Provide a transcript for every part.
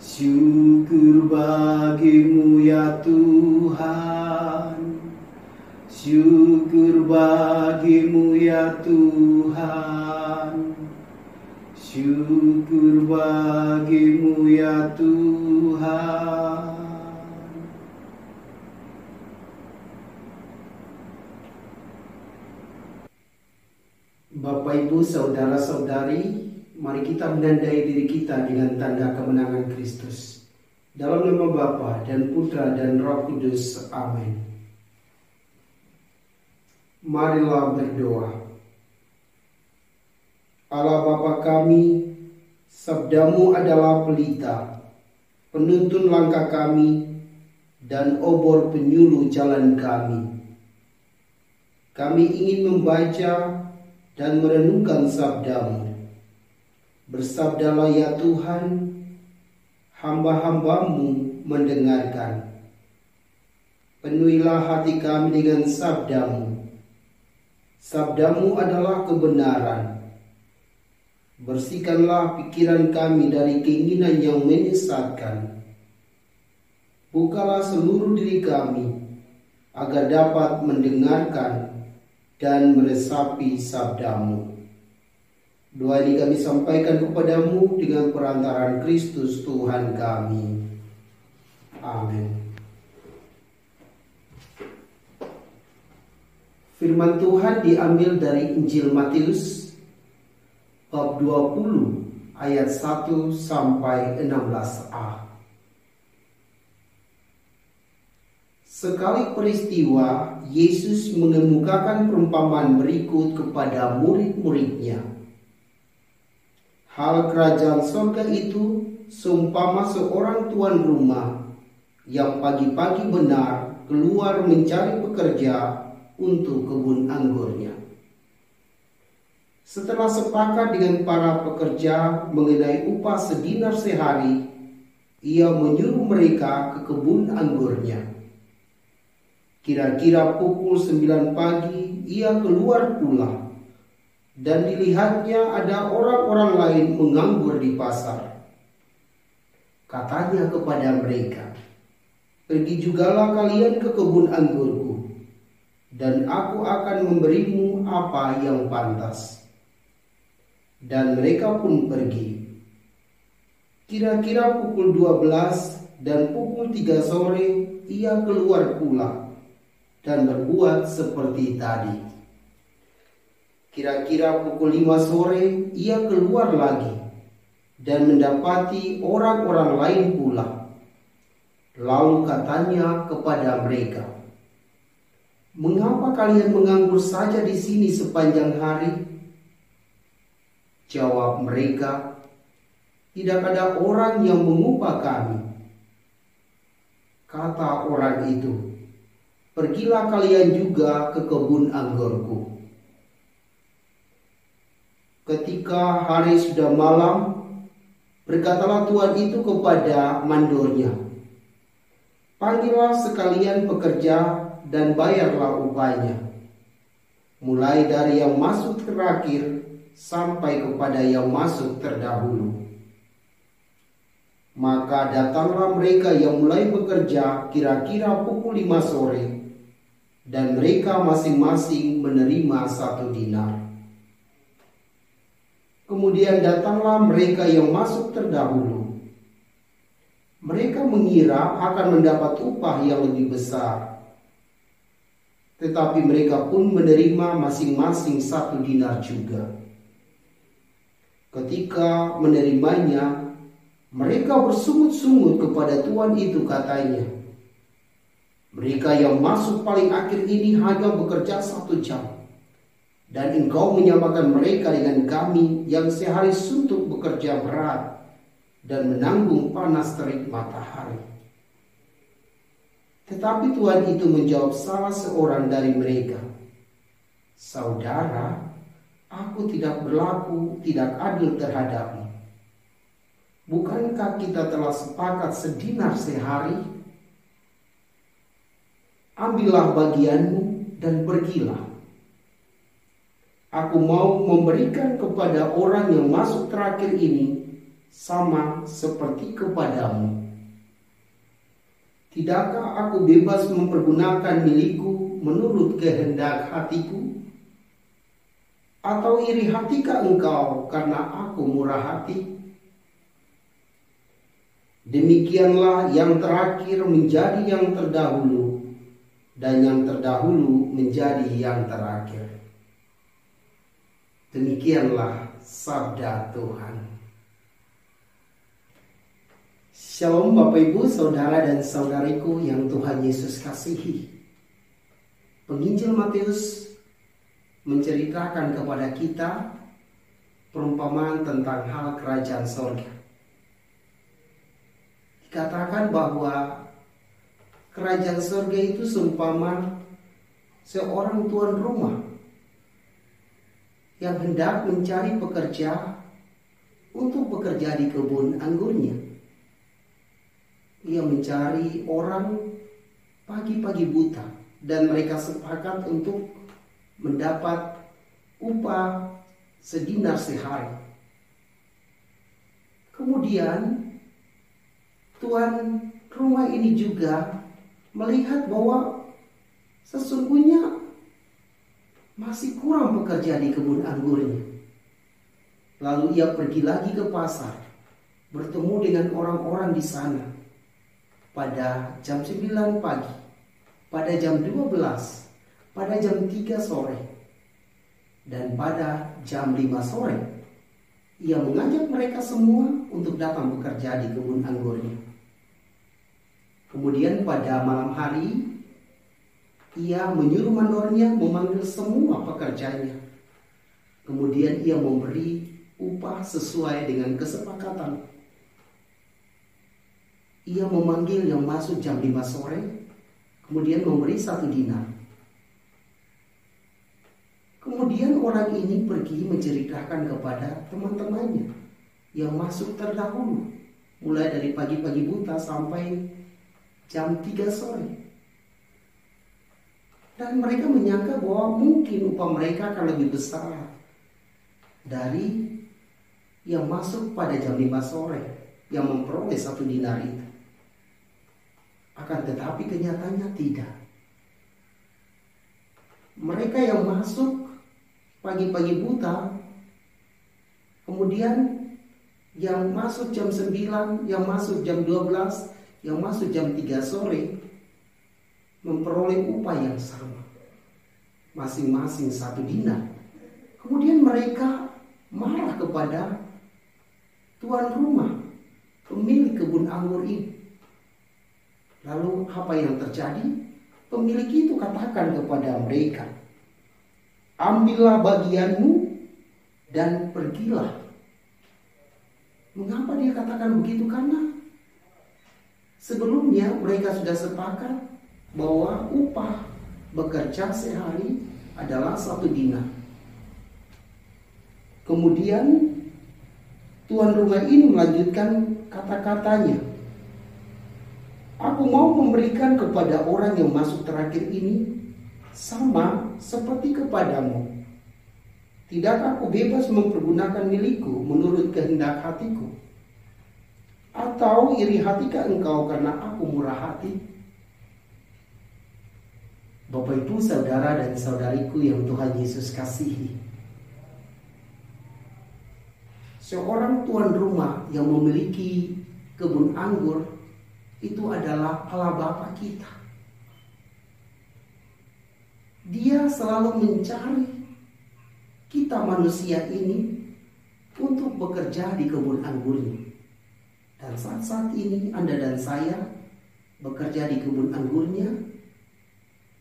Syukur bagimu ya Tuhan, syukur bagimu ya Tuhan, syukur bagimu ya Tuhan. Bapak, Ibu, saudara-saudari, mari kita menandai diri kita dengan tanda kemenangan Kristus. Dalam nama Bapa dan Putra dan Roh Kudus. Amin. Marilah berdoa. Allah Bapa kami, sabdamu adalah pelita, penuntun langkah kami, dan obor penyuluh jalan kami. Kami ingin membaca dan merenungkan sabdamu. Bersabdalah ya Tuhan, hamba-hambamu mendengarkan. Penuhilah hati kami dengan sabdamu. Sabdamu adalah kebenaran. Bersihkanlah pikiran kami dari keinginan yang menyesatkan. Bukalah seluruh diri kami agar dapat mendengarkan dan meresapi sabdamu. Doa ini kami sampaikan kepadamu dengan perantaraan Kristus Tuhan kami. Amin. Firman Tuhan diambil dari Injil Matius bab 20 ayat 1 sampai 16a. Sekali peristiwa, Yesus mengemukakan perumpamaan berikut kepada murid-muridnya. Hal kerajaan surga itu seumpama seorang tuan rumah yang pagi-pagi benar keluar mencari pekerja untuk kebun anggurnya. Setelah sepakat dengan para pekerja mengenai upah sedinar sehari, ia menyuruh mereka ke kebun anggurnya. Kira-kira pukul 9 pagi ia keluar pula, dan dilihatnya ada orang-orang lain menganggur di pasar. Katanya kepada mereka, "Pergi jugalah kalian ke kebun anggurku, dan aku akan memberimu apa yang pantas." Dan mereka pun pergi. Kira-kira pukul 12 dan pukul 3 sore ia keluar pula dan berbuat seperti tadi. Kira-kira pukul 5 sore ia keluar lagi dan mendapati orang-orang lain pula. Lalu katanya kepada mereka, "Mengapa kalian menganggur saja di sini sepanjang hari?" Jawab mereka, "Tidak ada orang yang mengupah kami." Kata orang itu, "Pergilah kalian juga ke kebun anggurku." Ketika hari sudah malam, berkatalah tuan itu kepada mandornya, "Panggillah sekalian pekerja dan bayarlah upahnya, mulai dari yang masuk terakhir sampai kepada yang masuk terdahulu." Maka datanglah mereka yang mulai bekerja kira-kira pukul 5 sore, dan mereka masing-masing menerima 1 dinar. Kemudian datanglah mereka yang masuk terdahulu. Mereka mengira akan mendapat upah yang lebih besar, tetapi mereka pun menerima masing-masing 1 dinar juga. Ketika menerimanya, mereka bersungut-sungut kepada tuan itu, katanya, "Mereka yang masuk paling akhir ini hanya bekerja 1 jam. Dan engkau menyamakan mereka dengan kami yang sehari suntuk bekerja berat dan menanggung panas terik matahari." Tetapi tuan itu menjawab salah seorang dari mereka, "Saudara, aku tidak berlaku tidak adil terhadapmu. Bukankah kita telah sepakat sedinar sehari? Ambillah bagianmu dan pergilah. Aku mau memberikan kepada orang yang masuk terakhir ini sama seperti kepadamu. Tidakkah aku bebas mempergunakan milikku menurut kehendak hatiku? Atau iri hatikah engkau karena aku murah hati? Demikianlah yang terakhir menjadi yang terdahulu, dan yang terdahulu menjadi yang terakhir. Demikianlah sabda Tuhan. Shalom Bapak Ibu, Saudara dan Saudariku yang Tuhan Yesus kasihi. Penginjil Matius menceritakan kepada kita perumpamaan tentang hal kerajaan sorga. Dikatakan bahwa kerajaan sorga itu seumpama seorang tuan rumah yang hendak mencari pekerja untuk bekerja di kebun anggurnya. Ia mencari orang pagi-pagi buta dan mereka sepakat untuk mendapat upah sedinar sehari. Kemudian tuan rumah ini juga melihat bahwa sesungguhnya masih kurang pekerja di kebun anggurnya. Lalu ia pergi lagi ke pasar, bertemu dengan orang-orang di sana. Pada jam 9 pagi, pada jam 12, pada jam 3 sore, dan pada jam 5 sore, ia mengajak mereka semua untuk datang bekerja di kebun anggurnya. Kemudian pada malam hari, ia menyuruh mandornya memanggil semua pekerjanya. Kemudian ia memberi upah sesuai dengan kesepakatan. Ia memanggil yang masuk jam 5 sore, kemudian memberi 1 dinar. Kemudian orang ini pergi menceritakan kepada teman-temannya yang masuk terdahulu, mulai dari pagi-pagi buta sampai jam 3 sore. Dan mereka menyangka bahwa mungkin upah mereka akan lebih besar dari yang masuk pada jam 5 sore yang memperoleh 1 dinar itu. Akan tetapi kenyataannya tidak. Mereka yang masuk pagi-pagi buta, kemudian yang masuk jam 9, yang masuk jam 12, yang masuk jam 3 sore, memperoleh upah yang sama, masing-masing 1 dinar. Kemudian mereka marah kepada tuan rumah, pemilik kebun anggur ini. Lalu apa yang terjadi? Pemilik itu katakan kepada mereka, ambillah bagianmu dan pergilah. Mengapa dia katakan begitu? Karena sebelumnya mereka sudah sepakat bahwa upah bekerja sehari adalah 1 dinar. Kemudian tuan rumah ini melanjutkan kata-katanya, aku mau memberikan kepada orang yang masuk terakhir ini sama seperti kepadamu. Tidakkah aku bebas mempergunakan milikku menurut kehendak hatiku? Atau iri hatikah engkau karena aku murah hati? Bapak Ibu, Saudara dan Saudariku yang Tuhan Yesus kasihi. Seorang tuan rumah yang memiliki kebun anggur itu adalah Allah Bapa kita. Dia selalu mencari kita manusia ini untuk bekerja di kebun anggurnya. Dan saat-saat ini Anda dan saya bekerja di kebun anggurnya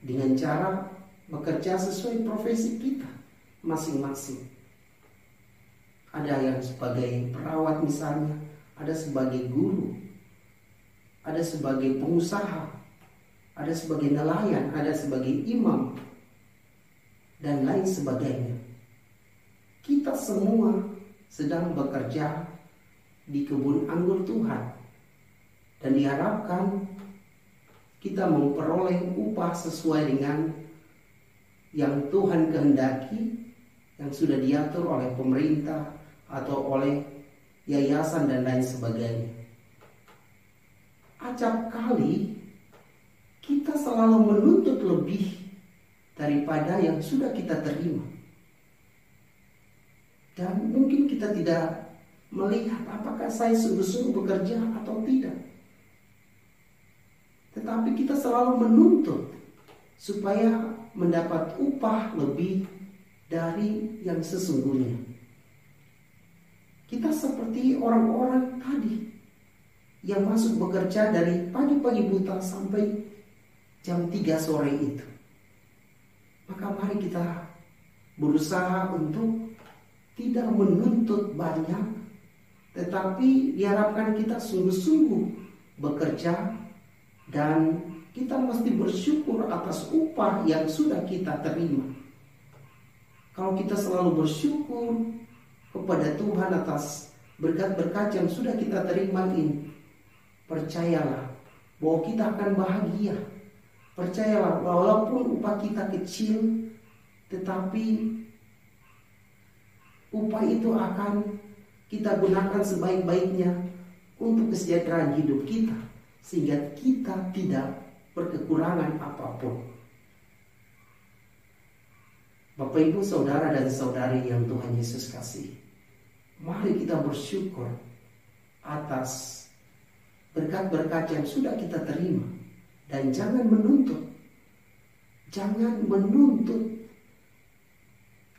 dengan cara bekerja sesuai profesi kita masing-masing. Ada yang sebagai perawat misalnya, ada sebagai guru, ada sebagai pengusaha, ada sebagai nelayan, ada sebagai imam, dan lain sebagainya. Kita semua sedang bekerja di kebun anggur Tuhan, dan diharapkan kita memperoleh upah sesuai dengan yang Tuhan kehendaki, yang sudah diatur oleh pemerintah atau oleh yayasan dan lain sebagainya. Acap kali kita selalu menuntut lebih daripada yang sudah kita terima. Dan mungkin kita tidak melihat apakah saya sungguh-sungguh bekerja atau tidak. Tetapi kita selalu menuntut supaya mendapat upah lebih dari yang sesungguhnya. Kita seperti orang-orang tadi yang masuk bekerja dari pagi-pagi buta sampai jam 3 sore itu. Maka mari kita berusaha untuk tidak menuntut banyak, tetapi diharapkan kita sungguh-sungguh bekerja dan kita mesti bersyukur atas upah yang sudah kita terima. Kalau kita selalu bersyukur kepada Tuhan atas berkat-berkat yang sudah kita terima ini, percayalah bahwa kita akan bahagia. Percayalah walaupun upah kita kecil, tetapi upah itu akan kita gunakan sebaik-baiknya untuk kesejahteraan hidup kita, sehingga kita tidak berkekurangan apapun. Bapak, Ibu, saudara dan saudari yang Tuhan Yesus kasih, mari kita bersyukur atas berkat-berkat yang sudah kita terima. Dan jangan menuntut. Jangan menuntut.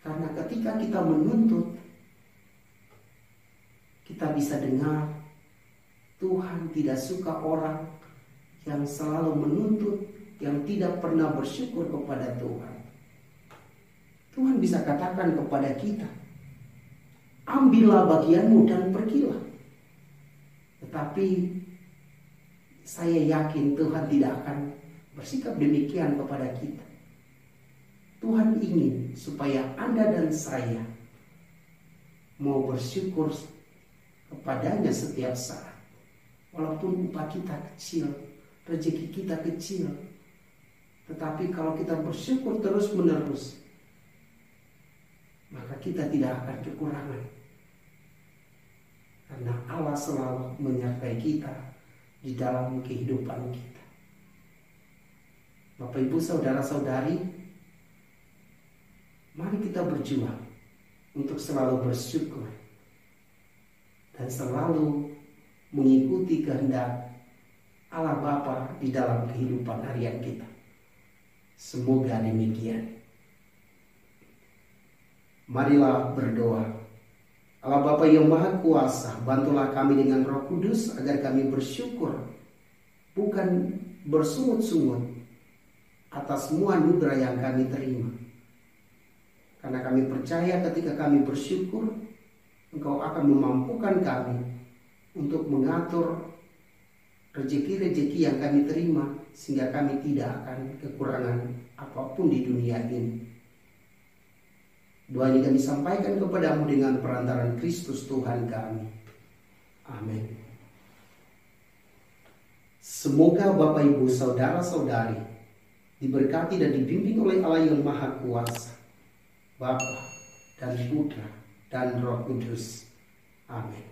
Karena ketika kita menuntut, kita bisa dengar Tuhan tidak suka orang yang selalu menuntut, yang tidak pernah bersyukur kepada Tuhan. Tuhan bisa katakan kepada kita, ambillah bagianmu dan pergilah. Tetapi saya yakin Tuhan tidak akan bersikap demikian kepada kita. Tuhan ingin supaya Anda dan saya mau bersyukur kepadanya setiap saat. Walaupun upah kita kecil, rezeki kita kecil, tetapi kalau kita bersyukur terus-menerus, maka kita tidak akan kekurangan. Karena Allah selalu menyertai kita di dalam kehidupan kita. Bapak, Ibu, saudara-saudari, mari kita berjuang untuk selalu bersyukur dan selalu mengikuti kehendak Allah Bapa di dalam kehidupan harian kita. Semoga demikian. Marilah berdoa. Allah Bapa yang Maha Kuasa, bantulah kami dengan Roh Kudus agar kami bersyukur, bukan bersungut-sungut atas semua anugerah yang kami terima. Karena kami percaya ketika kami bersyukur, Engkau akan memampukan kami untuk mengatur rezeki-rezeki yang kami terima, sehingga kami tidak akan kekurangan apapun di dunia ini. Doa ini kami sampaikan kepadamu dengan perantaran Kristus Tuhan kami. Amin. Semoga Bapak, Ibu, saudara-saudari diberkati dan dibimbing oleh Allah yang Maha Kuasa, Bapa dan Putra dan Roh Kudus. Amin.